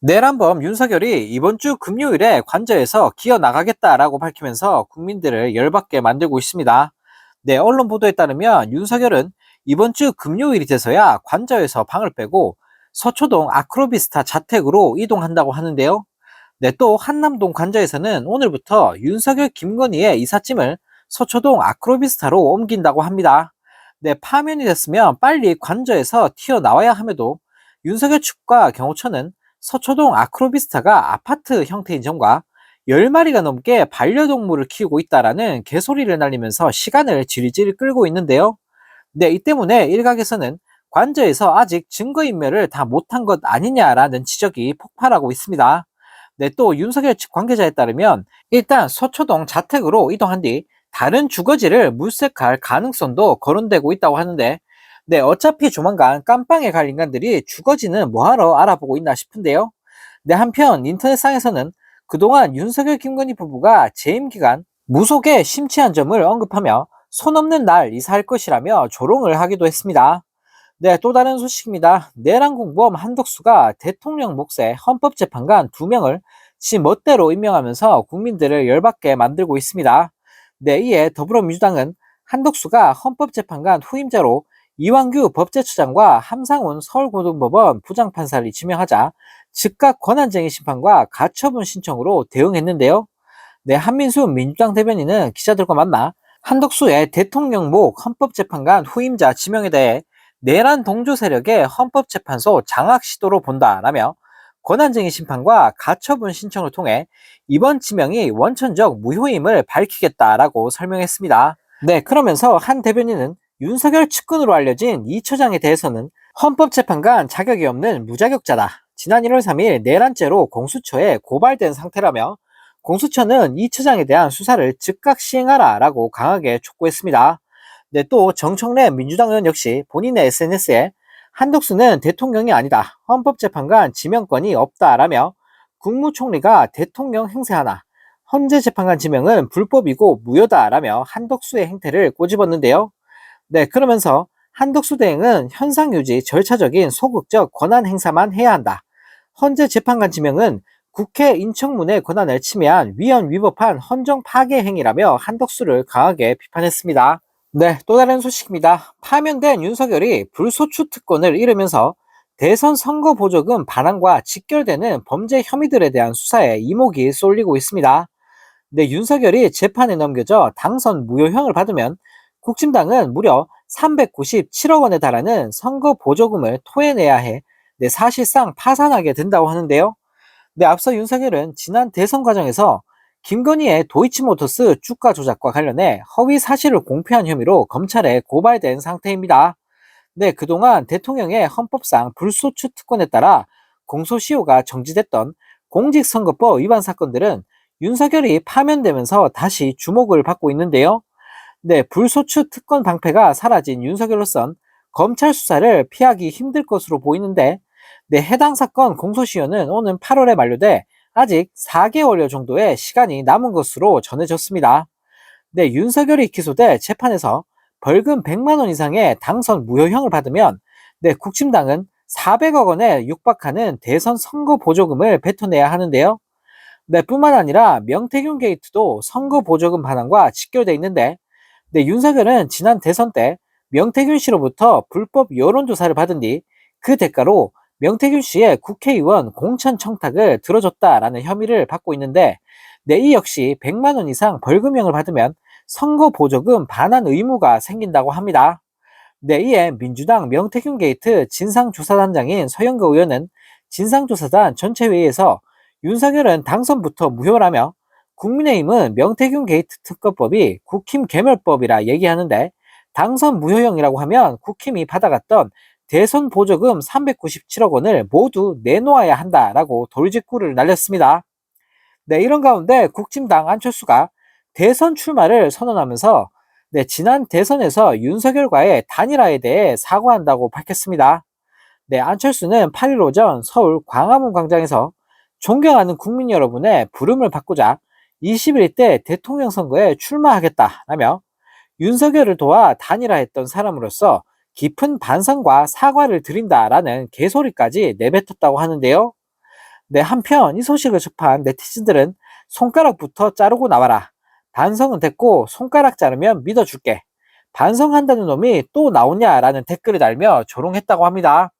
내란범 윤석열이 이번 주 금요일에 관저에서 기어 나가겠다라고 밝히면서 국민들을 열받게 만들고 있습니다. 네, 언론 보도에 따르면 윤석열은 이번 주 금요일이 돼서야 관저에서 방을 빼고 서초동 아크로비스타 자택으로 이동한다고 하는데요. 네, 또 한남동 관저에서는 오늘부터 윤석열 김건희의 이삿짐을 서초동 아크로비스타로 옮긴다고 합니다. 네, 파면이 됐으면 빨리 관저에서 튀어나와야 함에도 윤석열 측과 경호처는 서초동 아크로비스타가 아파트 형태인 점과 10마리가 넘게 반려동물을 키우고 있다라는 개소리를 날리면서 시간을 질질 끌고 있는데요. 네, 이 때문에 일각에서는 관저에서 아직 증거인멸을 다 못한 것 아니냐라는 지적이 폭발하고 있습니다. 네, 또 윤석열 측 관계자에 따르면 일단 서초동 자택으로 이동한 뒤 다른 주거지를 물색할 가능성도 거론되고 있다고 하는데, 네, 어차피 조만간 깜빵에 갈 인간들이 주거지는 뭐하러 알아보고 있나 싶은데요. 네, 한편 인터넷상에서는 그동안 윤석열 김건희 부부가 재임 기간 무속에 심취한 점을 언급하며 손 없는 날 이사할 것이라며 조롱을 하기도 했습니다. 네, 또 다른 소식입니다. 내란 공범 한덕수가 대통령 몫의 헌법재판관 2명을 지 멋대로 임명하면서 국민들을 열받게 만들고 있습니다. 네, 이에 더불어민주당은 한덕수가 헌법재판관 후임자로 이완규 법제처장과 함상훈 서울고등법원 부장판사를 지명하자 즉각 권한쟁의 심판과 가처분 신청으로 대응했는데요. 네, 한민수 민주당 대변인은 기자들과 만나 한덕수의 대통령 목 헌법재판관 후임자 지명에 대해 내란 동조 세력의 헌법재판소 장악 시도로 본다라며 권한쟁의 심판과 가처분 신청을 통해 이번 지명이 원천적 무효임을 밝히겠다라고 설명했습니다. 네, 그러면서 한 대변인은 윤석열 측근으로 알려진 이 처장에 대해서는 헌법재판관 자격이 없는 무자격자다. 지난 1월 3일 내란죄로 공수처에 고발된 상태라며 공수처는 이 처장에 대한 수사를 즉각 시행하라라고 강하게 촉구했습니다. 네, 또 정청래 민주당 의원 역시 본인의 SNS에 한덕수는 대통령이 아니다. 헌법재판관 지명권이 없다라며 국무총리가 대통령 행세하나 헌재재판관 지명은 불법이고 무효다라며 한덕수의 행태를 꼬집었는데요. 네, 그러면서 한덕수 대행은 현상 유지 절차적인 소극적 권한 행사만 해야 한다. 헌재재판관 지명은 국회 인청문의 권한을 침해한 위헌 위법한 헌정 파괴 행위라며 한덕수를 강하게 비판했습니다. 네, 또 다른 소식입니다. 파면된 윤석열이 불소추 특권을 잃으면서 대선 선거 보조금 반환과 직결되는 범죄 혐의들에 대한 수사에 이목이 쏠리고 있습니다. 네, 윤석열이 재판에 넘겨져 당선 무효형을 받으면 국힘당은 무려 397억 원에 달하는 선거 보조금을 토해내야 해 네, 사실상 파산하게 된다고 하는데요. 네, 앞서 윤석열은 지난 대선 과정에서 김건희의 도이치모터스 주가 조작과 관련해 허위 사실을 공표한 혐의로 검찰에 고발된 상태입니다. 네, 그동안 대통령의 헌법상 불소추 특권에 따라 공소시효가 정지됐던 공직선거법 위반 사건들은 윤석열이 파면되면서 다시 주목을 받고 있는데요. 네, 불소추 특권 방패가 사라진 윤석열로선 검찰 수사를 피하기 힘들 것으로 보이는데, 네, 해당 사건 공소시효는 오는 8월에 만료돼 아직 4개월여 정도의 시간이 남은 것으로 전해졌습니다. 네, 윤석열이 기소돼 재판에서 벌금 100만 원 이상의 당선 무효형을 받으면 네, 국힘당은 400억 원에 육박하는 대선 선거 보조금을 뱉어내야 하는데요. 네, 뿐만 아니라 명태균 게이트도 선거 보조금 반환과 직결돼 있는데, 네, 윤석열은 지난 대선 때 명태균 씨로부터 불법 여론조사를 받은 뒤 그 대가로 명태균 씨의 국회의원 공천 청탁을 들어줬다라는 혐의를 받고 있는데, 네, 이 역시 100만 원 이상 벌금형을 받으면 선거 보조금 반환 의무가 생긴다고 합니다. 네, 이에 민주당 명태균 게이트 진상조사단장인 서영거 의원은 진상조사단 전체회의에서 윤석열은 당선부터 무효라며 국민의힘은 명태균 게이트 특검법이 국힘 개멸법이라 얘기하는데, 당선 무효형이라고 하면 국힘이 받아갔던 대선 보조금 397억 원을 모두 내놓아야 한다라고 돌직구를 날렸습니다. 네, 이런 가운데 국힘당 안철수가 대선 출마를 선언하면서 네, 지난 대선에서 윤석열과의 단일화에 대해 사과한다고 밝혔습니다. 네, 안철수는 8일 오전 서울 광화문 광장에서 존경하는 국민 여러분의 부름을 받고자 21대 대통령 선거에 출마하겠다라며 윤석열을 도와 단일화했던 사람으로서 깊은 반성과 사과를 드린다라는 개소리까지 내뱉었다고 하는데요. 네, 한편 이 소식을 접한 네티즌들은 손가락부터 자르고 나와라. 반성은 됐고 손가락 자르면 믿어줄게. 반성한다는 놈이 또 나오냐라는 댓글을 달며 조롱했다고 합니다.